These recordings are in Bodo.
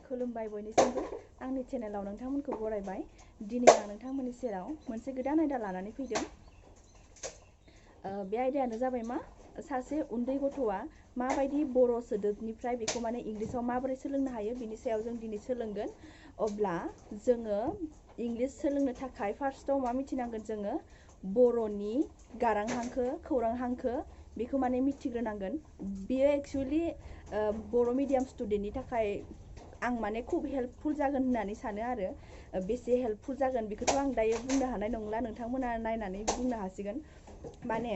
खुलुमबाय बयनिसिमबो आंनि चेनेलाव नोंथांमोनखौ बरायबाय। दिनै आं नोंथांमोननि सेराव मोनसे गोदान आयदा लानानै फैदों। बे आयदायानो जाबाय मा सासे उन्दै गथ'आ माबायदि बर' सोदोबनिफ्राय बेखौ माने इंलिसाव माबोरै सोलोंनो हायो बिनि सायाव जों दिनै सोलोंगोन। अब्ला जोङो इंलिस सोलोंनो थाखाय फार्स्टआव मा मिथिनांगोन जोङो बर'नि गारां हांखो खौरां हांखो बेखौ माने मिथिग्रोनांगोन। बेयो एक्चुअलि बर' मिडियाम स्टुडेन्टनि थाखाय आं माने खुब हेल्पफुल जागोन होननानै सानो आरो बेसे हेल्पफुल जागोन बेखौथ' आं दायो बुंनो हानाय नंला, नोंथांमोना नायनानै बुंनो हासिगोन। माने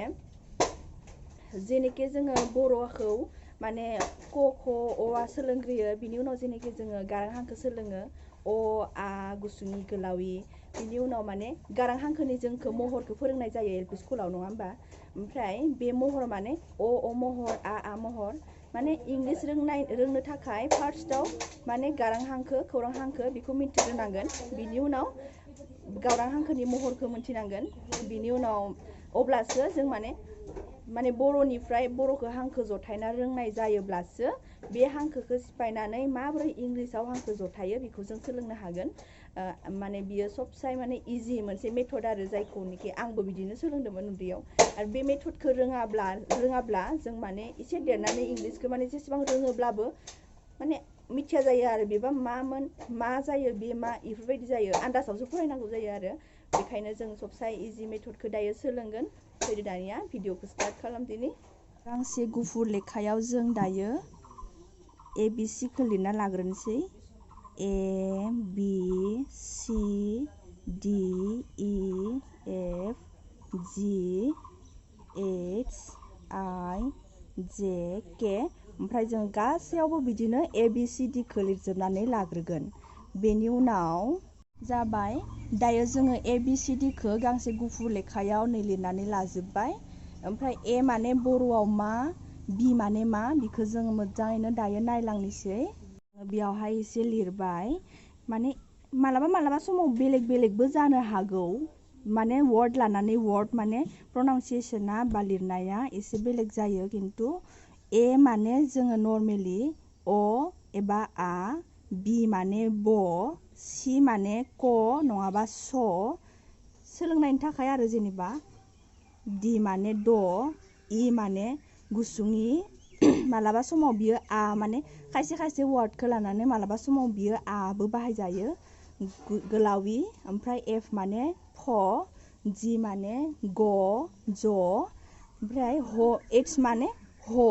जेनेखे जोङो बर'खौ माने क ख अ आ सोलोंग्रोयो, बिनि उनाव जेनेखे जोङो गारां हांखो सोलोङो अ आ गुसुंइ गोलावि, बिनि उनाव माने गारां हांखोनि जोंखौ महरखौ फोरोंनाय जायो एल पि स्कुलाव, नङा होमबा? ओमफ्राय बे महर माने अ महर आ महर माने इंलिस रोंनो थाखाय फार्स्टआव माने गारां हांखो खौरां हांखो बेखौ मिथिग्रोनांगोन। बिनि उनाव गारां हांखोनि महरखौ मिथिनांगोन। बिनि उनाव अब्लासो जों माने बर'निफ्राय बर'खौ हांखो जथायना रोंनाय जायोब्लासो बे हांखोखौ सिफायनानै माबोरै इंलिसाव हांखो जथायो बेखौ जों सोलोंनो हागोन। माने बियो सबसे माने इजि मोनसे मेथड आरो जायखौनोखि आंबो बिदिनो सोलोंदोंमोन उन्दैयाव। आरो बे मेथडखौ रोङाब्ला जों माने एसे देरनानै इंलिसखौ माने जेसेबां रोङोब्लाबो माने मिथिया जायो आरो बेबा मामोन मा जायो बे मा इफोरबायदि जायो, आन्दासावसो फरायनांगौ जायो आरो बेखायनो जों सबसे इजि मेथडखौ दायो सोलोंगोन। फैदो दानिया भिडिअखौ स्टार्ट खालामदिनि। गांसे गुफुर लेखायाव जों दायो ABCखौ लिरना लाग्रोनोसै। A B C D E F G H I J K ओमफ्राय जों गासैयावबो बिदिनो ABCDखौ लिरजोबनानै लाग्रोगोन। बेनि उनाव जाबाय दायो जोङो ABCDखौ गांसे गुफुर लेखायाव नै लिरनानै लाजोब्बाय। ओमफ्राय A माने बर'आव मा, B माने मा बेखौ जोङो मोजाङैनो दायो नायलांनोसै। बेयावहाय एसे लिरबाय, माने मालाबा समाव बेलेगबो जानो हागौ, माने वार्ड लानानै वार्ड माने प्रनाउन्सियेसना बा लिरनाया एसे बेलेग जायो। खिन्थु A माने जोङो नर्मेलि अ एबा आ, B माने ब, C माने क नङाबा स सोलोंनायनि थाखाय आरो जेनेबा, D माने द, E माने गुसुंइ मालाबा समाव बियो आ माने खायसे वार्डखौ लानानै मालाबा समाव बियो आबो बाहायजायो गोलावि। ओमफ्राय F माने फ, G माने ग ज, ओमफ्राय H माने ह।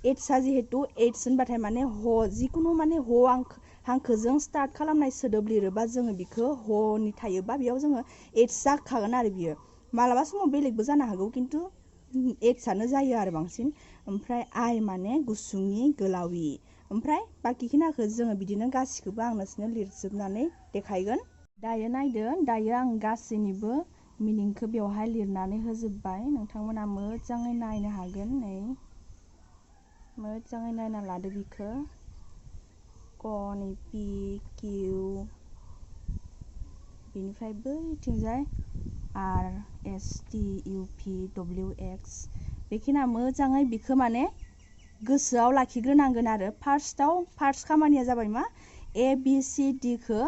Hआ जिहेतु H होनबाथाय माने ह, जिखुनु माने ह हांखोजों स्टार्ट खालामनाय सोदोब लिरोबा जोङो बिखौ हनि थायोबा बेयाव जोङो H जाखागोन आरो बियो। मालाबा समाव बेलेगबो जानो हागौ खिन्थु Hआनो जायो आरो बांसिन। ओमफ्राय I माने गुसुंइ गोलावि। ओमफ्राय बाखिखिनाखौ जोङो बिदिनो गासिखौबो आं नोंसोरनो लिरजोबनानै देखायगोन। दायो नायदो, दायो आं गासैनिबो मिनिंखौ बेवहाय लिरनानै होजोब्बाय। नोंथांमोना मोजाङै नायनो हागोन। नै मोजाङै नायना लादो बिखौ। कनि P Q बेनिफ्राय बैथिंजाय R S T U V W X बेखिना मोजाङै बिखौ माने गोसोआव लाखिग्रोनांगोन आरो फार्स्ट खामानिया जाबाय मा ABCDखौ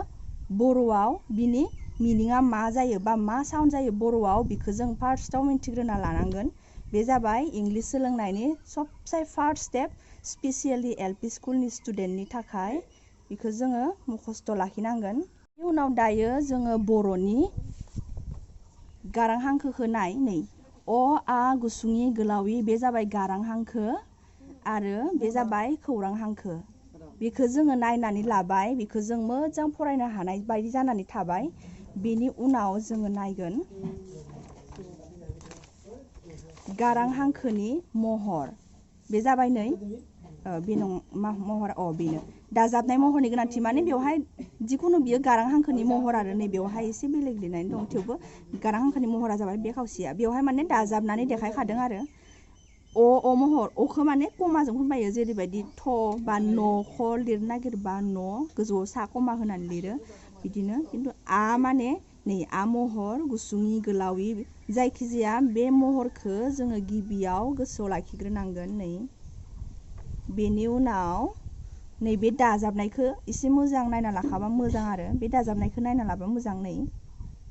बर'आव बिनि मिनिङा मा जायो बा मा साउन्ड जायो बर'आव बेखौ जों फार्स्टआव मिन्थिग्रोना लानांगोन। बे जाबाय इंलिस सोलोंनायनि सबसे फार्स्ट स्टेप, स्पेसियेलि LP स्कुलनि स्टुडेन्टनि थाखाय बेखौ जोङो मुखस्थ' लाखिनांगोन। बेनि उनाव दायो जोङो बर'नि गारां हांखोखौ नै अ आ गुसुंइ गोलावि बे जाबाय गारां हांखो आरो बे जाबाय खौरां हांखो। बेखौ जोङो नायनानै लाबाय, बेखौ जों मोजां फरायनो हानाय बायदि जानानै थाबाय। बेनि उनाव जोङो नायगोन गारां हांखोनि महर। बे जाबाय नै बे महर बेनो दाजाबनाय महरनि गोनांथि, माने बेवहाय जिखुनु बियो गारां हांखोनि महर आरो नै बेवहाय एसे बेलेग लिरनानै दं थेवबो गारां हांखोनि महरा जाबाय बे खावसेया। बेवहाय माने दाजाबनानै देखायखादों आरो अ महर, अखौ माने कमाजों फोरमायो, जेरैबायदि थ बा न'खौ लिरनो नागिरबा न गोजौआव सा कमा होनानै लिरो बिदिनो। खिन्थु आ माने नै आ महर गुसुंइ गोलावि, जायखिजाया बे महरखौ जोङो गिबियाव गोसोआव लाखिग्रोनांगोन। नै बेनि उनाव नैबे दाजाबनायखौ एसे मोजां नायना लाखाबा मोजां आरो बे दाजाबनायखौ नायना लाबा मोजां नै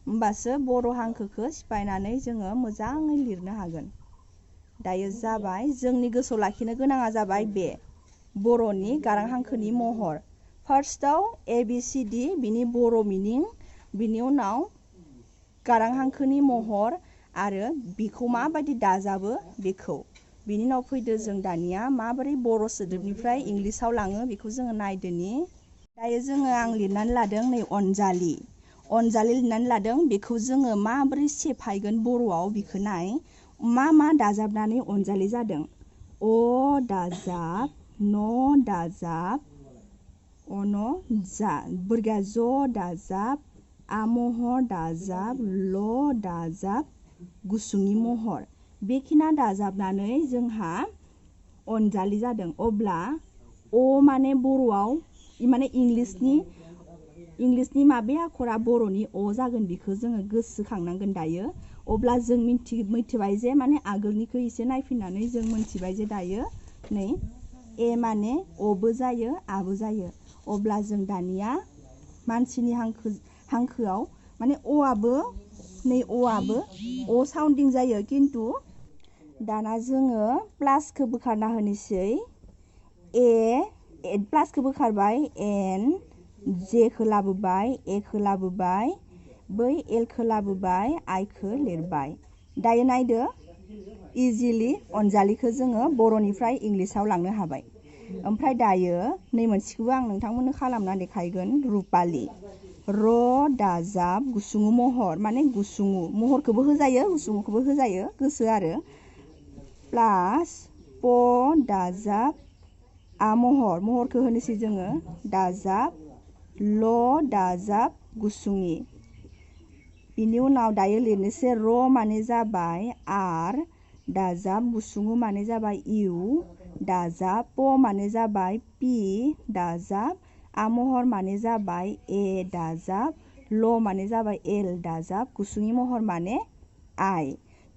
होमबासो बर' हांखोखौ सिफायनानै जोङो मोजाङै लिरनो हागोन। दायो जाबाय जोंनि गोसोआव लाखिनो गोनाङा जाबाय बे बर'नि गारां हांखोनि महर। फार्स्टआव ABCD बिनि बर' मिनिं, बिनि उनाव गारां हांखोनि महर आरो बिखौ माबायदि दाजाबो बेखौ। बिनि उनाव फैदो जों दानिया माबोरै बर' सोदोबनिफ्राय इंलिसाव लाङो बेखौ जोङो नायदोनि। दायो जोङो आं लिरनानै लादों नै अनजालि। अनजालि लिरनानै लादों बेखौ जोङो माबोरै सेफायगोन बर'आव बेखौ नाय। मा दाजाबनानै अनजालि जादों? अ दाजाब, न दाजाब, अन जा, बोरगा ज दाजाब, आमहर दाजाब, ल दाजाब, गुसुंनि महर। बेखिना दाजाबनानै जोंहा अनजालि जादों। अब्ला अ माने बर'आव माने इंलिसनि माबे आखरा बर'नि अ जागोन बेखौ जोङो गोसोखांनांगोन दायो। अब्ला जों मिथिबाय जे माने आगोलनिखौ एसे नायफिननानै जों मिथिबाय जे दायो नै ए माने अबो जायो आबो जायो। अब्ला जों दानिया मानसिनि हांखोआव माने अआबो नै अआबो अ साउन्डिं जायो खिन्थु दाना जोङो प्लासखौ बोखारना होनोसै। प्लासखौ बोखारबाय, एन, जेखौ लाबोबाय, एखौ लाबोबाय, बै एलखौ लाबोबाय, आइखौ लिरबाय। दायो नायदो इजिलि अनजालिखौ जोङो बर'निफ्राय इंलिसाव लांनो हाबाय। ओमफ्राय दायो नै मोनसेखौबो आं नोंथांमोननो खालामना देखायगोन। रुपालि। र दाजाब गुसुङु महर माने गुसुङु महरखौबो होजायो गुसुङुखौबो होजायो गोसो आरो। प्लास प दाजाब आमहर, महरखौ होनोसै जोङो दाजाब ल दाजाब गुसुंनि। बिनि उनाव दायो लिरनोसै र माने जाबाय आर दाजाब गुसुङु माने जाबाय इउ दाजाब प माने जाबाय पि दाजाब आमहर माने जाबाय ए दाजाब ल माने जाबाय एल दाजाब गुसुंनि महर माने आइ।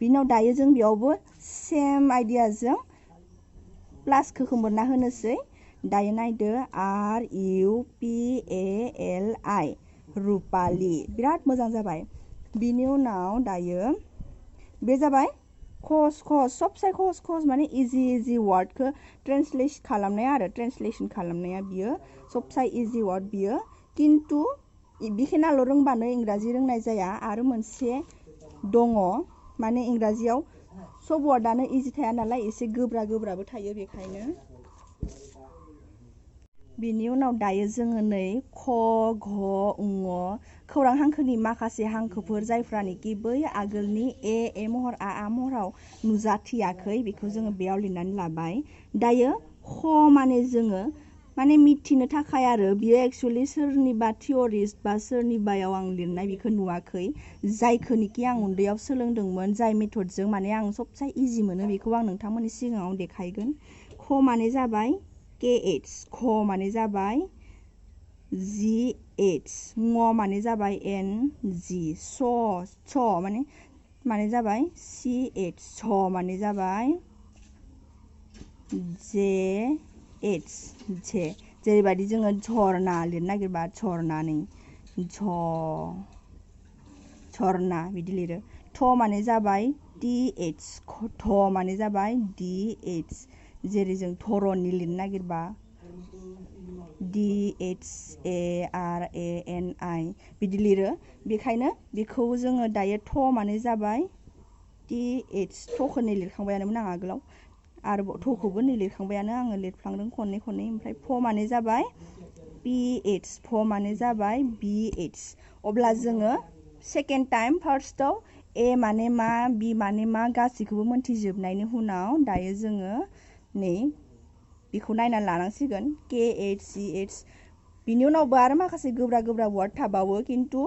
बिनि उनाव दायो जों बेयावबो सेम आइडियाजों प्लासखौ खोमोरना होनोसै। दायो नायदो R U P A L I Rupali. बिराद मोजां जाबाय। बिनि उनाव दायो बे जाबाय खस सबसे खस माने इजि वार्डखौ ट्रेन्सलेट खालामनाया आरो ट्रेन्सलेसन खालामनाया बियो सबसे इजि वार्ड बियो। खिन्थु बेखिनाल' रोंबानो इंराजि रोंनाय जाया। आरो मोनसे दङ माने इंराजियाव सब वार्डआनो इजि थाया नालाय एसे गोब्राबो थायो बेखायनो। बिनि उनाव दायो जोङो नै ख घ ङ खौरां हांखोनि माखासे हांखोफोर जायफ्रानोखि बै आगोलनि ए महर आ महराव नुजाथियाखै बेखौ जोङो बेयाव लिरनानै लाबाय। दायो ख माने जोङो माने मिथिनो थाखाय आरो बियो एक्सुवेलि सोरनिबा थियरिस्ट बा सोरनिबायाव आं लिरनाय बेखौ नुवाखै। जायखौनोखि आं उन्दैयाव सोलोंदोंमोन जाय मेथडजों माने आं सबसे इजि मोनो बेखौ आं नोंथांमोननि सिगाङाव देखायगोन। ख माने जाबाय KH, ख माने जाबाय GH, ङ माने जाबाय NG, छ माने जाबाय CH, छ माने जाबाय JH, जेरैबायदि जोङो झरना लिरनो नागिरबा झरनानै झरना बिदि लिरो। थ माने जाबाय TH, थ माने जाबाय DH, जेरै जों धरनि लिरनो नागिरबा DHARANI बिदि लिरो। बेखायनो बेखौ जोङो दायो थ माने जाबाय TH, थखौ नै लिरखांबायानोमोन आं आगोलाव आरो थखौबो नै लिरखांबायानो आङो लिरफ्लांदों खननै ओमफ्राय फ माने जाबाय PH, फ माने जाबाय BH। अब्ला जोङो सेकेन्ड टाइम फार्स्टआव ए माने मा बि माने मा गासैखौबो मोनथिजोबनायनि उनाव दायो जोङो नै बेखौ नायनानै लानांसिगोन KH, CH। बिनि उनावबो आरो माखासे गोब्राब वार्ड थाबावो खिन्थु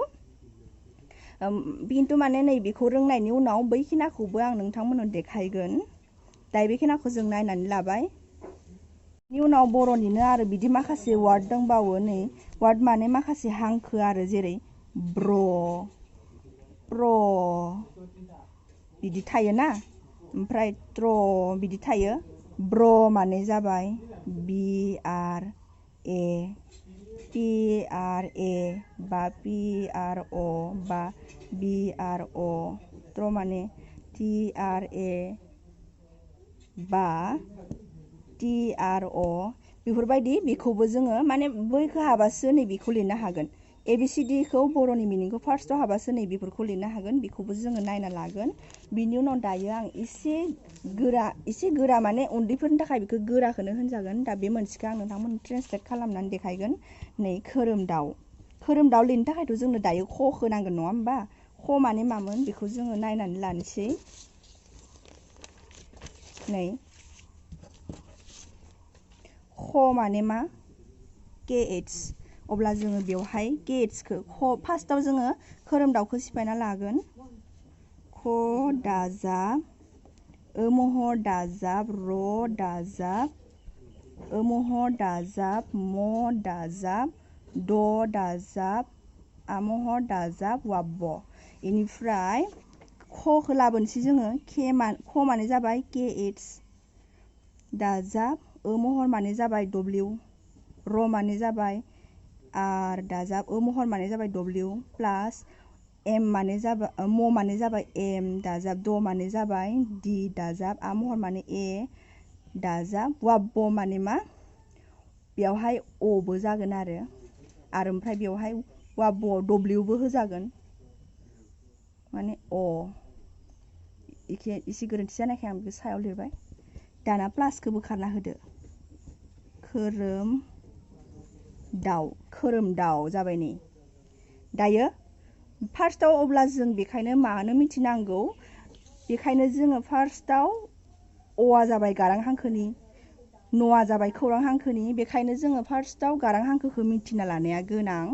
माने नै बेखौ रोंनायनि उनाव बैखिनाखौबो आं नोंथांमोननो देखायगोन। दायो बेखिनाखौ जों नायनानै लाबाय। बिनि उनाव बर'निनो आरो बिदि माखासे वार्ड दंबावो नै वार्ड माने माखासे हांखो आरो जेरै ब्र, प्र बिदि थायोना ओमफ्राय ट्र बिदि थायो। ब्र माने जाबाय BR A P R A बा पि आर अ बा बि आर अ त्र माने टि आर ए बा टि आर अ बेफोरबायदि बेखौबो जोङो माने बैखौ हाबासो नैबेखौ लिरनो हागोन ABCD खौ बर'नि मिनिंखौ फार्स्टआव हाबासो नैबेफोरखौ लिरनो हागोन बेखौबो जोङो नायना लागोन बिनि उनाव दायो आं एसे गोरा माने उन्दैफोरनि थाखाय बेखौ गोराखौनो होनजागोन दा बे मोनसेखौ आं नोंथांमोन ट्रेन्सलेट खालामनानै देखायगोन नै खोरोमदाव लिरनो थाखायथ' जोंनो दायो ख'खौ नांगोन नङा होमबा ख' माने मामोन बेखौ जोङो नायनानै लानोसै नै ख' माने मा KH अब्ला जोङो बेवहाय KH फार्स्टआव जोङो खोरोमदावखौ सिफायना लागोन ख दाजाब महर दाजाब र दाजाब महर दाजाब म दाजाब द दाजाब महर दाजाब वाब्ब इनिफ्राय ख'खौ लाबोनोसै जोङो ख माने जाबाय KH दाजाब महर माने जाबाय W र माने जाबाय आर दाजाब महर माने जाबाय W प्लास M माने जाबाय म माने जाबाय M दाजाब द माने जाबाय D दाजाब महर माने A दाजाब वाब्ब माने मा बेवहाय अबो जागोन आरो ओमफ्राय बेवहाय वाब्ब Wबो होजागोन माने अ एसे गोरोन्थि जानायखाय आं बेखौ सायाव लिरबाय दाना प्लासखौ बोखारना होदो खोरोमदाव जाबाय नै दायो फार्स्टआव अब्ला जों बेखायनो मानो मिथिनांगौ बेखायनो जोङो फार्स्टआव अआ जाबाय गारां हांखोनि न'आ जाबाय खौरां हांखोनि बेखायनो जोङो फार्स्टआव गारां हांखोखौ मिथिना लानाया गोनां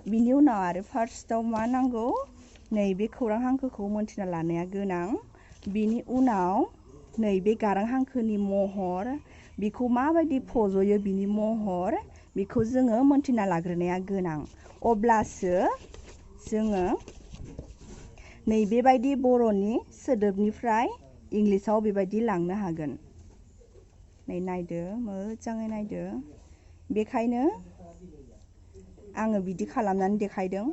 बिनि उनाव आरो फार्स्टआव मा नांगौ नैबे खौरां हांखोखौ मिथिना लानाया गोनां बिनि उनाव नैबे गारां हांखोनि महर बेखौ माबायदि फज'यो बिनि महर बेखौ जोङो मोनथिना लाग्रोनाया गोनां अब्लासो जोङो नैबेबायदि बर'नि सोदोबनिफ्राय इंलिसाव बेबायदि लांनो हागोन नै नायदो मोजाङै नायदो बेखायनो आङो बिदि खालामनानै देखायदों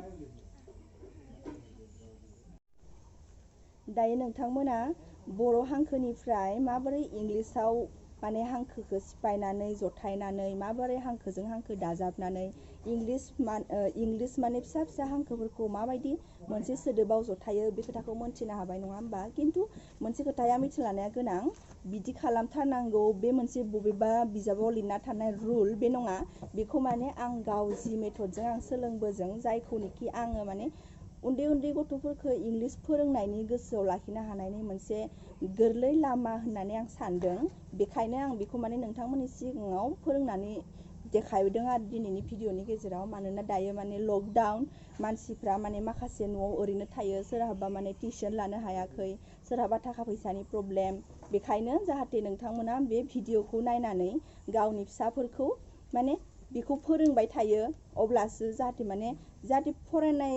दायो नोंथांमोना बर' हांखोनिफ्राय माबोरै इंलिसाव माने हांखोखौ सिफायनानै जथायनानै माबोरै हांखोजों हांखो दाजाबनानै इंलिस माने फिसा फिसा हांखोफोरखौ माबायदि मोनसे सोदोबाव जथायो बे खोथाखौ मोनथिनो हाबाय नङा होमबा खिन्थु मोनसे खोथाया मिथिना लानाया गोनां बिदि खालामथारनांगौ बे मोनसे बबेबा बिजाबाव लिरना थानाय रुल बे नङा बेखौ माने आं गाव जि मेथडजों आं सोलोंबोजों जायखौनोखि आङो माने उन्दै गथ'फोरखौ इंलिस फोरोंनायनि गोसोआव लाखिनो हानायनि मोनसे गोरलै लामा होननानै आं सानदों बेखायनो आं बेखौ माने नोंथांमोननि सिगाङाव फोरोंनानै देखायदों आरो दिनैनि भिडिअनि गेजेराव मानोना दायो माने लकडाउन मानसिफ्रा माने माखासे न'आव ओरैनो थायो सोरहाबा माने टिउसन लानो हायाखै सोरहाबा थाखा फैसानि प्रब्लेम बेखायनो जाहाथे नोंथांमोना बे भिडिअखौ नायनानै गावनि फिसाफोरखौ माने बेखौ फोरोंबाय थायो अब्लासो जाहाथे फरायनाय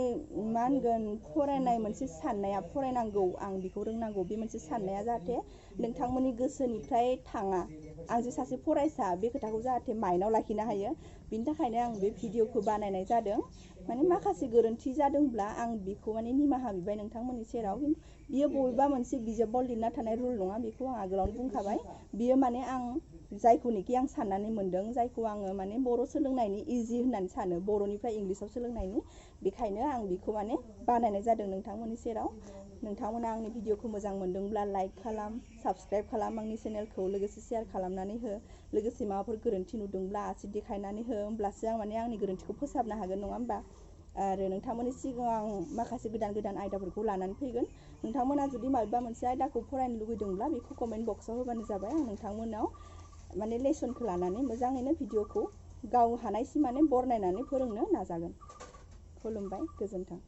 मा होनगोन फरायनाय मोनसे साननाया फरायनांगौ आं बेखौ रोंनांगौ बे मोनसे साननाया जाहाथे नोंथांमोननि गोसोनिफ्राय थाङा आं जे सासे फरायसा बे खोथाखौ जाहाथे माइन्डआव लाखिनो हायो बिनि थाखायनो आं बे भिडिअखौ बानायनाय जादों माने माखासे गोरोन्थि जादोंब्ला आं बेखौ माने निमाहा बिबाय नोंथांमोननि सेराव बियो बबेबा मोनसे बिजाबाव लिरना थानाय रुल नङा बेखौ आं आगोलावनो बुंखाबाय बियो माने आं जायखौनोखि आं साननानै मोन्दों जायखौ आङो माने बर' सोलोंनायनि इजि होननानै सानो बर'निफ्राय इंलिसाव सोलोंनायनि बेखायनो आं बेखौ माने बानायनाय जादों नोंथांमोननि सेराव नोंथांमोना आंनि भिडिअखौ मोजां मोनदोंब्ला लाइक खालाम साबस्क्राइब खालाम आंनि चेनेलखौ लोगोसे शेयार खालामनानै हो लोगोसे माबाफोर गोरोन्थि नुदोंब्ला आसि देखायनानै हो होमब्लासो आं माने आंनि गोरोन्थिखौ फोसाबनो हागोन नङा होमबा आरो नोंथांमोननि सिगाङाव आं माखासे गोदान आयदाफोरखौ लानानै फैगोन नोंथांमोना जुदि माबेबा मोनसे आयदाखौ फरायनो लुबैदोंब्ला बेखौ कमेन्ट बक्सआव होबानो जाबाय आं नोंथांमोनाव माने लेसनखौ लानानै मोजाङैनो भिडिअखौ गाव हानायसिम माने बरनायनानै फोरोंनो नाजागोन खुलुमबाय गोजोन्थों